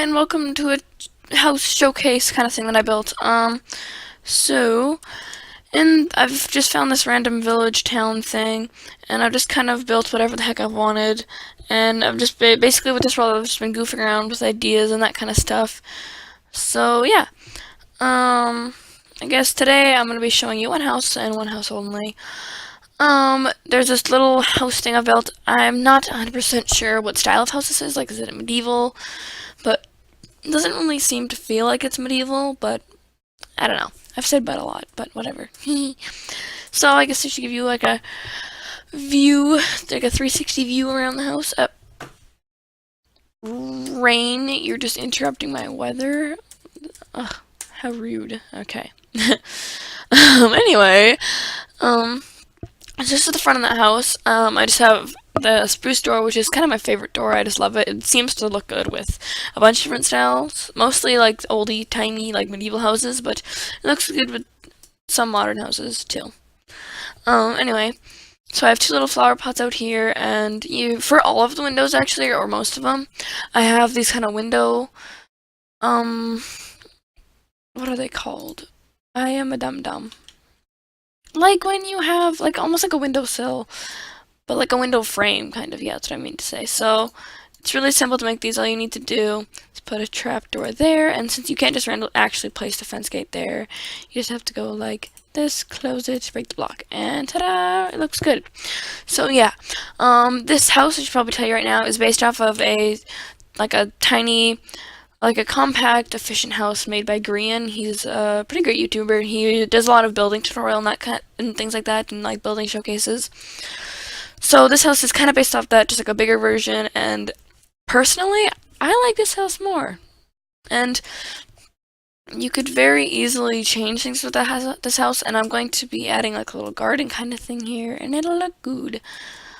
and welcome to a house showcase kind of thing that I built. So, and I've just found this random village town thing, and I've just kind of built whatever the heck I wanted, and I've just basically with this role I've just been goofing around with ideas and that kind of stuff. So yeah, I guess today I'm gonna be showing you one house and one house only. There's this little house thing I built. I'm not 100% sure what style of house this is. Like, is it medieval? But it doesn't really seem to feel like it's medieval, but I don't know. I've said but a lot, but whatever. So I guess I should give you like a view, like a 360 view around the house. Rain, you're just interrupting my weather. Ugh, how rude. Okay. Anyway, just at the front of that house, I just have the spruce door, which is kind of my favorite door. I just love it. It seems to look good with a bunch of different styles. Mostly like oldie, tiny, like medieval houses, but it looks good with some modern houses too. Anyway, so I have two little flower pots out here, and for all of the windows actually, or most of them, I have these kind of window, what are they called? I am a dum-dum. Like when you have like almost like a windowsill, but like a window frame kind of. Yeah, that's what I mean to say. So it's really simple to make these. All you need to do is put a trap door there, and since you can't just actually place the fence gate there, you just have to go like this, close it, break the block, and ta-da! It looks good. So yeah, this house, I should probably tell you right now, is based off of a tiny, like a compact, efficient house made by Grian. He's a pretty great YouTuber. He does a lot of building tutorial and and things like that, and like building showcases. So this house is kind of based off that, just like a bigger version. And personally, I like this house more. And you could very easily change things with this house. And I'm going to be adding like a little garden kind of thing here, and it'll look good.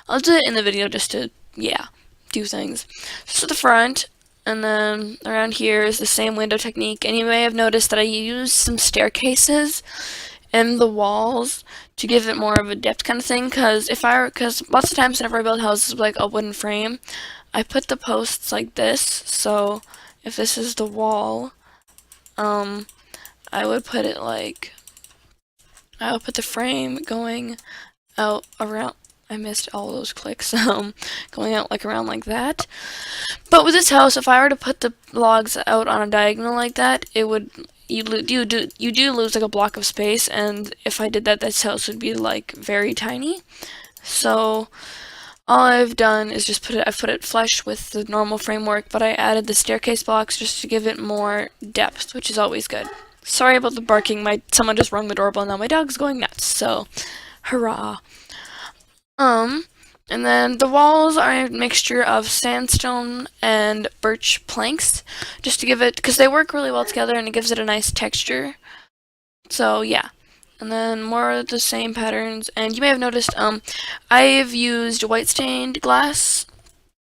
I'll do it in the video just to, yeah, do things. So the front. And then around here is the same window technique. And you may have noticed that I used some staircases in the walls to give it more of a depth kind of thing. Because lots of times whenever I build houses with like a wooden frame, I put the posts like this. So if this is the wall, I would put it like, I would put the frame going out around. I missed all those clicks. Going out like around like that. But with this house, if I were to put the logs out on a diagonal like that, it would you do lose like a block of space. And if I did that, this house would be like very tiny. So all I've done is just I've put it flush with the normal framework, but I added the staircase blocks just to give it more depth, which is always good. Sorry about the barking. Someone just rung the doorbell, and now my dog's going nuts. So, hurrah. And then the walls are a mixture of sandstone and birch planks, just to give it, because they work really well together and it gives it a nice texture. So yeah. And then more of the same patterns, and you may have noticed, I've used white stained glass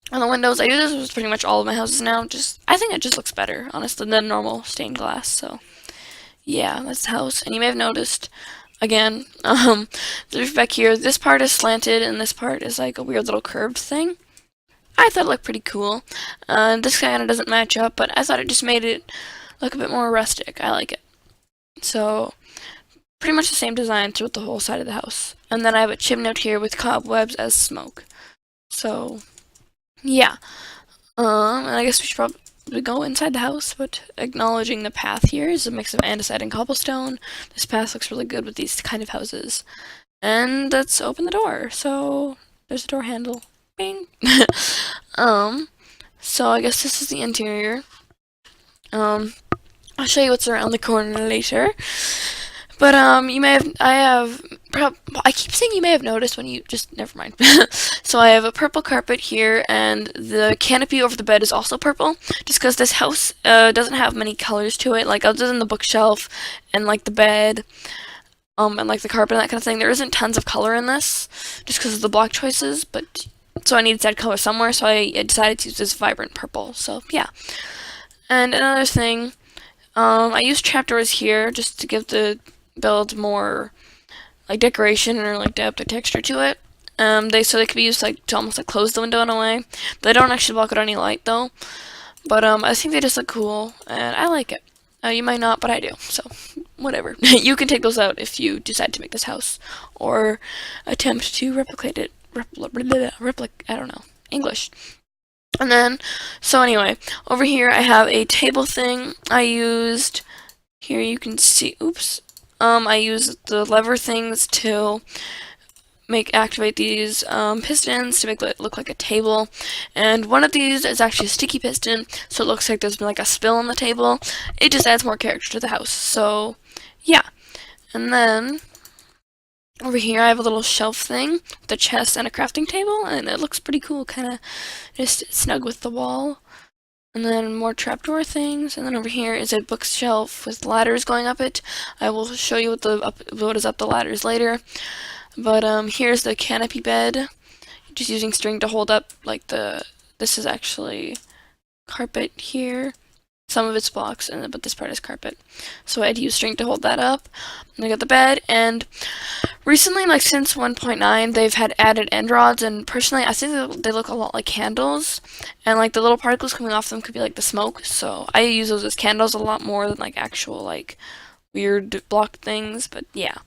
on the windows. I do this with pretty much all of my houses now. I think it just looks better, honestly, than normal stained glass. So yeah, that's the house. And you may have noticed, again, the roof back here, this part is slanted and this part is like a weird little curved thing. I thought it looked pretty cool. This kind of doesn't match up, but I thought it just made it look a bit more rustic. I like it. So, pretty much the same design throughout the whole side of the house. And then I have a chimney out here with cobwebs as smoke. So, yeah. And I guess we should probably go inside the house, but acknowledging the path here is a mix of andesite and cobblestone. This path looks really good with these kind of houses. And let's open the door. So there's a door handle. Bing. So I guess this is the interior. I'll show you what's around the corner later. But I keep saying you may have noticed when you never mind. So I have a purple carpet here, and the canopy over the bed is also purple, just because this house doesn't have many colors to it, like other than the bookshelf and like the bed, and like the carpet and that kind of thing. There isn't tons of color in this, just because of the block choices, but so I needed to add color somewhere, so I decided to use this vibrant purple. So yeah. And another thing, I used trapdoors here just to give the build more like decoration or like depth or texture to it. They could be used like to almost like close the window in a way. They don't actually block out any light though. But I think they just look cool, and I like it. You might not, but I do. So whatever. You can take those out if you decide to make this house or attempt to replicate it. I don't know English. And then, so anyway, over here I have a table thing I used. Here you can see, oops. I used the lever things to activate these pistons to make it look like a table. And one of these is actually a sticky piston, so it looks like there's been like a spill on the table. It just adds more character to the house. So, yeah. And then over here I have a little shelf thing with a chest and a crafting table, and it looks pretty cool, kind of just snug with the wall. And then more trapdoor things, and then over here is a bookshelf with ladders going up it. I will show you what is up the ladders later. But here's the canopy bed, just using string to hold up like this is actually carpet here. Some of it's blocks, but this part is carpet. So I had to use string to hold that up. And I got the bed, and recently, like since 1.9, they've had added end rods, and personally, I think they look a lot like candles, and like the little particles coming off them could be like the smoke. So I use those as candles a lot more than like actual like weird block things. But yeah.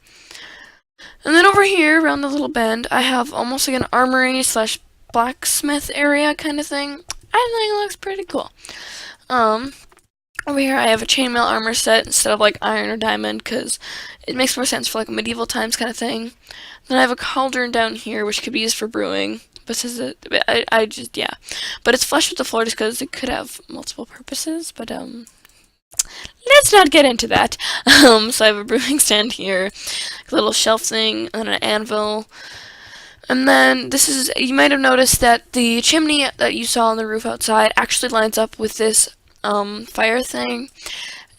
And then over here, around the little bend, I have almost like an armory slash blacksmith area kind of thing. I think it looks pretty cool. Over here I have a chainmail armor set instead of like iron or diamond because it makes more sense for like a medieval times kind of thing. Then I have a cauldron down here which could be used for brewing. But yeah. But it's flush with the floor just because it could have multiple purposes. But let's not get into that. So I have a brewing stand here, a little shelf thing, and an anvil. And then you might have noticed that the chimney that you saw on the roof outside actually lines up with this fire thing.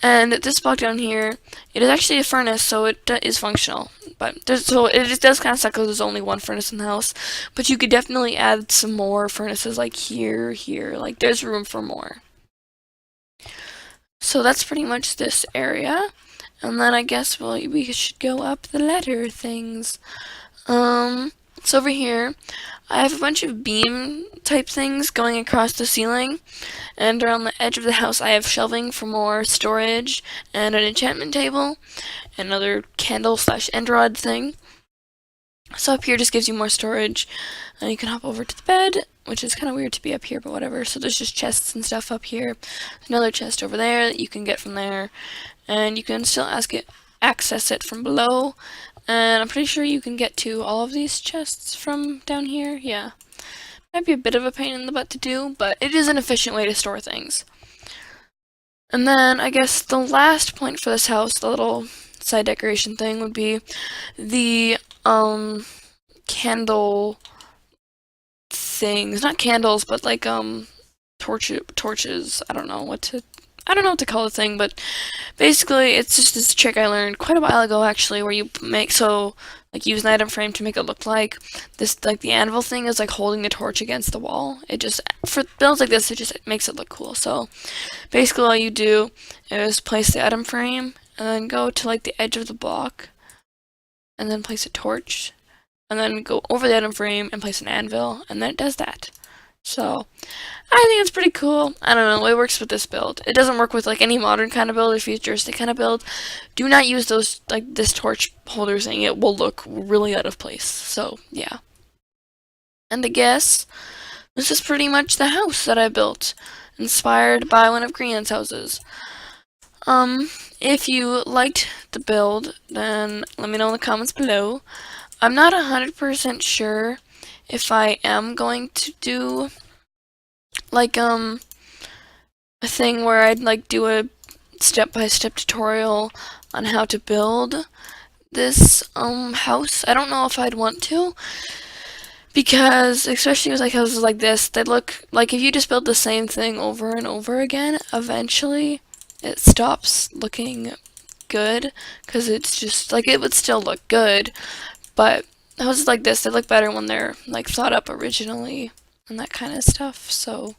And this block down here, it is actually a furnace, so it is functional. But it just does kind of suck because there's only one furnace in the house. But you could definitely add some more furnaces like here. Like there's room for more. So that's pretty much this area. And then I guess we should go up the ladder things. So over here, I have a bunch of beam type things going across the ceiling, and around the edge of the house I have shelving for more storage, and an enchantment table, and another candle slash end rod thing. So up here just gives you more storage, and you can hop over to the bed, which is kind of weird to be up here, but whatever. So there's just chests and stuff up here. Another chest over there that you can get from there, and you can still access it from below. And I'm pretty sure you can get to all of these chests from down here. Yeah. Might be a bit of a pain in the butt to do, but it is an efficient way to store things. And then I guess the last point for this house, the little side decoration thing, would be the candle things. Not candles, but like torches. I don't know what to call the thing, but basically it's just this trick I learned quite a while ago actually, where you use an item frame to make it look like this, like the anvil thing is like holding the torch against the wall. It just, for builds like this, it just makes it look cool. So basically all you do is place the item frame and then go to like the edge of the block and then place a torch and then go over the item frame and place an anvil, and then it does that. So I think it's pretty cool. I don't know, it works with this build. It doesn't work with like any modern kind of build or futuristic kind of build. Do not use those, like this torch holder thing. It will look really out of place. So yeah. And I guess this is pretty much the house that I built, inspired by one of Grian's houses. If you liked the build, then let me know in the comments below. I'm not 100% sure if I am going to do like a thing where I'd like do a step-by-step tutorial on how to build this house. I don't know if I'd want to, because especially with like houses like this, they look like if you just build the same thing over and over again, eventually it stops looking good, because it's just like it would still look good, but houses like this, they look better when they're like thought up originally and that kind of stuff. So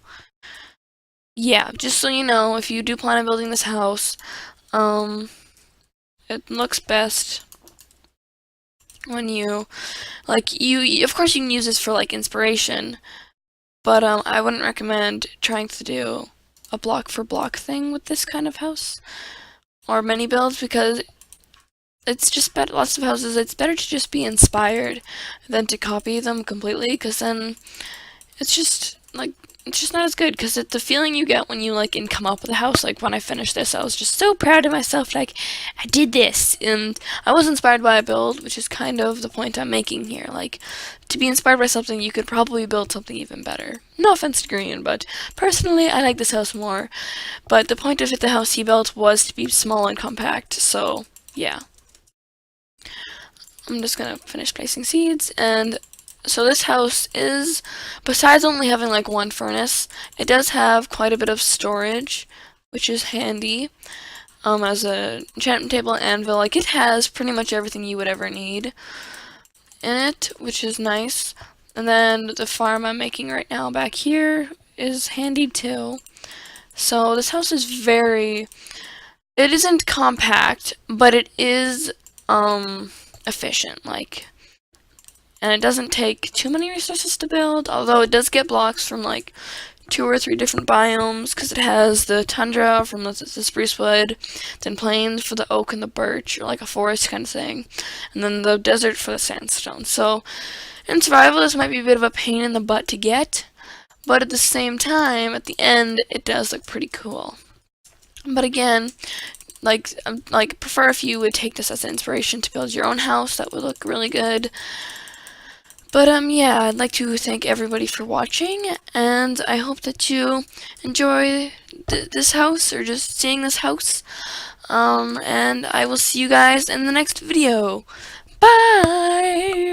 yeah, just so you know, if you do plan on building this house, it looks best when you of course you can use this for like inspiration, but I wouldn't recommend trying to do a block for block thing with this kind of house or mini builds, because it's just better. Lots of houses, it's better to just be inspired than to copy them completely, because then it's just like it's just not as good, because the feeling you get when you like and come up with a house, like when I finished this, I was just so proud of myself, like I did this, and I was inspired by a build, which is kind of the point I'm making here. Like, to be inspired by something, you could probably build something even better. No offense to Grian, but personally I like this house more. But the point of it, the house he built, was to be small and compact, so yeah. I'm just gonna finish placing seeds. And so this house is, besides only having like one furnace, it does have quite a bit of storage, which is handy. As a enchantment table and anvil, like it has pretty much everything you would ever need in it, which is nice. And then the farm I'm making right now back here is handy too. So this house is very, it isn't compact, but it is efficient, like, and it doesn't take too many resources to build, although it does get blocks from like 2 or 3 different biomes, because it has the tundra from the spruce wood, then plains for the oak and the birch, or like a forest kind of thing, and then the desert for the sandstone. So in survival, this might be a bit of a pain in the butt to get, but at the same time, at the end, it does look pretty cool. But again, like prefer if you would take this as inspiration to build your own house. That would look really good. But yeah, I'd like to thank everybody for watching, and I hope that you enjoy this house, or just seeing this house. And I will see you guys in the next video. Bye!